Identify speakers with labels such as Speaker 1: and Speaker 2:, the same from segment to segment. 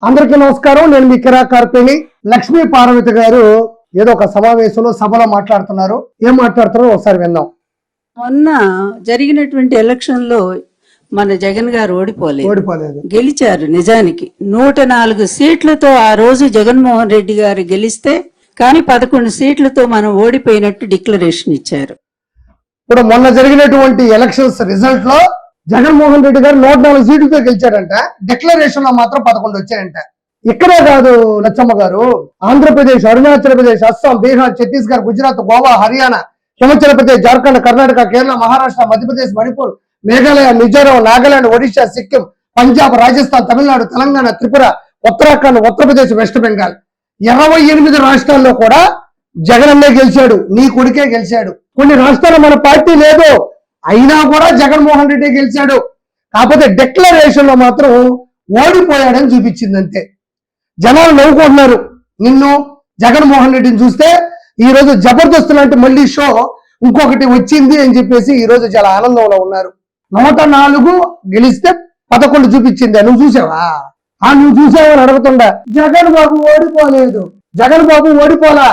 Speaker 1: అందరికీ నమస్కారం. నేను మీ కిరా కార్పేని. లక్ష్మీ పార్వతి గారు ఏదో ఒక సమావేశంలో సభలో మాట్లాడుతున్నారు. ఏం మాట్లాడుతున్నారో ఒకసారి విందాం.
Speaker 2: మొన్న జరిగినటువంటి ఎలక్షన్ లో మన జగన్ గారు ఓడిపోలేదు, గెలిచారు. నిజానికి 104 సీట్లతో ఆ రోజు జగన్మోహన్ రెడ్డి గారు గెలిస్తే కానీ 11 సీట్లతో మనం ఓడిపోయినట్టు డిక్లరేషన్ ఇచ్చారు.
Speaker 1: ఇప్పుడు మొన్న జరిగినటువంటి ఎలక్షన్స్ రిజల్ట్ లో జగన్మోహన్ రెడ్డి గారు 104 సీట్లతో గెలిచాడంట. డిక్లరేషన్ లో మాత్రం 11 వచ్చాయంట. ఇక్కడే కాదు లచ్చమ్మ గారు, ఆంధ్రప్రదేశ్, అరుణాచల్ ప్రదేశ్, అస్సాం, బీహార్, ఛత్తీస్గఢ్, గుజరాత్, గోవా, హర్యానా, హిమాచల్ ప్రదేశ్, జార్ఖండ్, కర్ణాటక, కేరళ, మహారాష్ట్ర, మధ్యప్రదేశ్, మణిపూర్, మేఘాలయ, మిజోరాం, నాగాలాండ్, ఒడిశా, సిక్కిం, పంజాబ్, రాజస్థాన్, తమిళనాడు, తెలంగాణ, త్రిపుర, ఉత్తరాఖండ్, ఉత్తరప్రదేశ్, వెస్ట్ బెంగాల్ 28 రాష్ట్రాల్లో కూడా జగనన్నే గెలిచాడు. నీ కొడుకే గెలిచాడు. కొన్ని రాష్ట్రాల్లో మన పార్టీ లేదు, అయినా కూడా జగన్మోహన్ రెడ్డి గెలిచాడు. కాకపోతే డిక్లరేషన్ లో మాత్రం ఓడిపోయాడని చూపించింది అంతే. జనాలు నవ్వుకుంటున్నారు. నిన్ను జగన్మోహన్ రెడ్డిని చూస్తే ఈ రోజు జబర్దస్త్ లాంటి మళ్ళీ షో ఇంకొకటి వచ్చింది అని చెప్పేసి ఈ రోజు చాలా ఆనందంలో ఉన్నారు. 104 గెలిస్తే 11 చూపించింది. నువ్వు చూసావా? నువ్వు చూసావని అడుగుతుండా. జగన్ బాబు ఓడిపోలేదు. జగన్ బాబు ఓడిపోలా,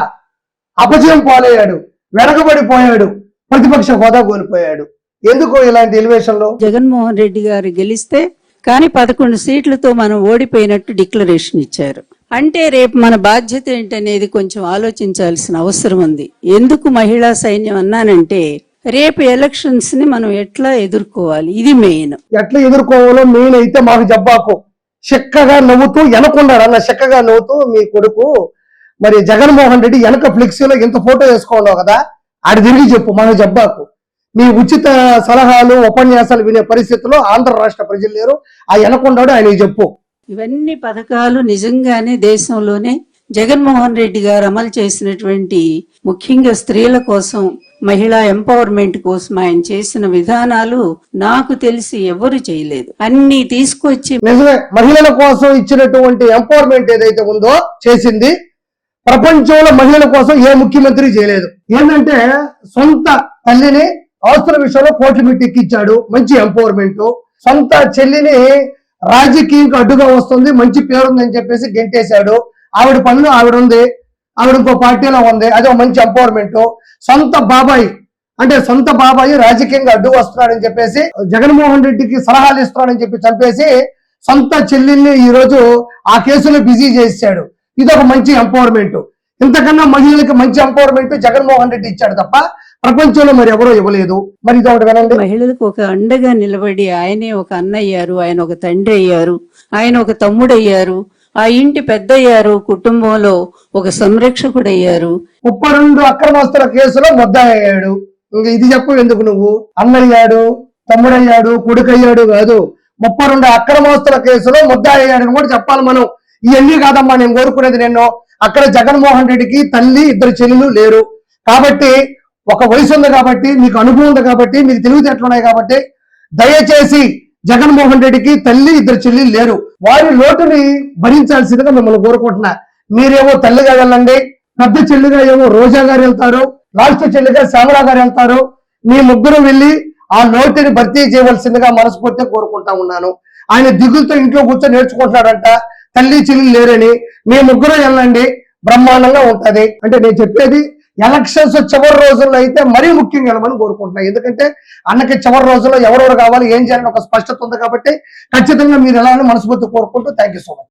Speaker 1: అపజయం పాలయ్యాడు, వెనకబడిపోయాడు, ప్రతిపక్ష హోదా కోల్పోయాడు. ఎందుకు ఇలాంటి ఎలివేషన్ లో?
Speaker 2: జగన్మోహన్ రెడ్డి గారు గెలిస్తే కానీ 11 సీట్లతో మనం ఓడిపోయినట్టు డిక్లరేషన్ ఇచ్చారు. అంటే రేపు మన బాధ్యత ఏంటనేది కొంచెం ఆలోచించాల్సిన అవసరం ఉంది. ఎందుకు మహిళా సైన్యం అన్నానంటే రేపు ఎలక్షన్స్ ని మనం ఎట్లా ఎదుర్కోవాలి, ఇది మెయిన్.
Speaker 1: ఎట్లా ఎదుర్కోవాలో మెయిన్ అయితే మాకు జబ్బాకు చక్కగా నవ్వుతూ వెనకున్నాడు. అన్న చక్కగా నవ్వుతూ మీ కొడుకు మరి జగన్మోహన్ రెడ్డి వెనక ఫ్లెక్సీలో ఇంత ఫోటో వేసుకోండావు కదా, ఆడి తిరిగి చెప్పు మాకు జబ్బాకు. మీ ఉచిత సలహాలు ఉపన్యాసాలు వినే పరిస్థితుల్లో ఆంధ్ర రాష్ట్ర ప్రజలు లేరు. ఆ వెనకొండాడు ఆయన చెప్పు.
Speaker 2: ఇవన్నీ పథకాలు నిజంగానే దేశంలోనే జగన్మోహన్ రెడ్డి గారు అమలు చేసినటువంటి, ముఖ్యంగా స్త్రీల కోసం, మహిళా ఎంపవర్మెంట్ కోసం ఆయన చేసిన విధానాలు నాకు తెలిసి ఎవరు చేయలేదు. అన్ని తీసుకొచ్చి
Speaker 1: నిజమే, మహిళల కోసం ఇచ్చినటువంటి ఎంపవర్మెంట్ ఏదైతే ఉందో చేసింది. ప్రపంచంలో మహిళల కోసం ఏ ముఖ్యమంత్రి చేయలేదు. ఏంటంటే సొంత తల్లిని అవసర విషయంలో కోట్లు పెట్టి ఎక్కించాడు, మంచి ఎంపవర్మెంట్. సొంత చెల్లిని రాజకీయంగా అడ్డుగా వస్తుంది, మంచి పేరుందని చెప్పేసి గెంటేశాడు. ఆవిడ పనులు ఆవిడ ఉంది, ఆవిడ ఇంకో పార్టీలో ఉంది, అదే మంచి ఎంపవర్మెంట్. సొంత బాబాయి రాజకీయంగా అడ్డు వస్తున్నాడని చెప్పేసి జగన్మోహన్ రెడ్డికి సలహాలు ఇస్తున్నాడని చెప్పి చంపేసి సొంత చెల్లిని ఈ రోజు ఆ కేసులో బిజీ చేశాడు. ఇదొక మంచి ఎంపవర్మెంట్. ఇంతకన్నా మహిళలకు మంచి ఎంపవర్మెంట్ జగన్మోహన్ రెడ్డి ఇచ్చాడు తప్ప ప్రపంచంలో మరి ఎవరో ఇవ్వలేదు. మరి ఇదొకటి వినండి.
Speaker 2: మహిళలకు ఒక అండగా నిలబడి ఆయనే ఒక అన్న అయ్యారు, ఆయన ఒక తండ్రి అయ్యారు, ఆయన ఒక తమ్ముడు అయ్యారు, ఆ ఇంటి పెద్ద అయ్యారు, కుటుంబంలో ఒక సంరక్షకుడు అయ్యారు.
Speaker 1: 32 అక్రమస్తుల కేసులో ముద్దాయ్యాడు. ఇంకా ఇది చెప్పు ఎందుకు నువ్వు? అన్నయ్యాడు, తమ్ముడయ్యాడు, కొడుకయ్యాడు కాదు, 32 అక్రమస్తుల కేసులో ముద్దాయ్యాడని కూడా చెప్పాలి మనం. ఇవన్నీ కాదమ్మా నేను కోరుకునేది. నేను అక్కడ జగన్మోహన్ రెడ్డికి తల్లి, 2 చెల్లెలు లేరు కాబట్టి, ఒక వయసు ఉంది కాబట్టి, మీకు అనుభవం ఉంది కాబట్టి, మీకు తెలివితేటలు ఉన్నాయి కాబట్టి, దయచేసి జగన్మోహన్ రెడ్డికి తల్లి, 2 చెల్లెలు లేరు, వారి లోటుని భరించాల్సిందిగా మిమ్మల్ని కోరుకుంటున్నా. మీరేమో తల్లిగా వెళ్ళండి, పెద్ద చెల్లిగా ఏమో రోజా గారు వెళ్తారు, లాస్ట్ చెల్లిగా శ్యామలా గారు వెళ్తారు. మీ ముగ్గురు వెళ్ళి ఆ లోటుని భర్తీ చేయవలసిందిగా మనస్ఫూర్తిగా కోరుకుంటా ఉన్నాను. ఆయన దిగులతో ఇంట్లో కూర్చొని నేర్చుకుంటున్నాడంట తల్లి చెల్లి లేరని. మీ ముగ్గురు వెళ్ళండి, బ్రహ్మాండంగా ఉంటది. అంటే నేను చెప్పేది ఎలక్షన్స్ చివరి రోజుల్లో అయితే మరీ ముఖ్యంగా వెళ్ళమని కోరుకుంటున్నాను. ఎందుకంటే అన్నకి చివరి రోజుల్లో ఎవరెవరు కావాలి, ఏం చేయాలని ఒక స్పష్టత ఉంది కాబట్టి ఖచ్చితంగా మీరు వెళ్ళాలని మనస్ఫూర్తి కోరుకుంటూ థ్యాంక్ యూ సో మచ్.